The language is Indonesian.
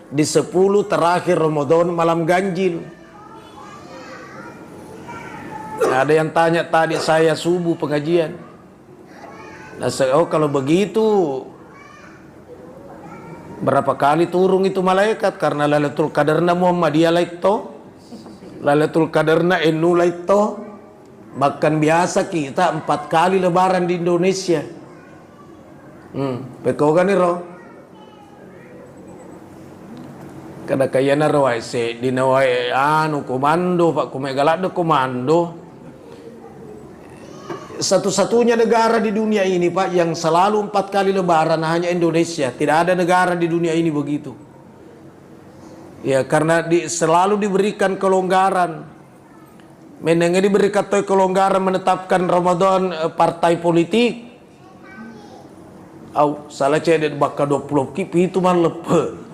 di 10 terakhir Ramadan malam ganjil. Ada yang tanya tadi saya subuh pengajian. Nah, oh kalau begitu berapa kali turun itu malaikat karena Lailatul Qadarna Muhammadiyah laito, Lailatul Qadarna NU laito. Bahkan biasa kita 4 kali lebaran di Indonesia. Pekogan ni ro. Kada kaya na ro ay se dinaway komando pak kumegalak de komando. Satu-satunya negara di dunia ini Pak yang selalu 4 kali lebaran hanya Indonesia. Tidak ada negara di dunia ini begitu. Ya karena selalu diberikan kelonggaran. Menengah diberikan kelonggaran menetapkan Ramadan partai politik. Salah cedek bakal 20 kipi itu mah lepe.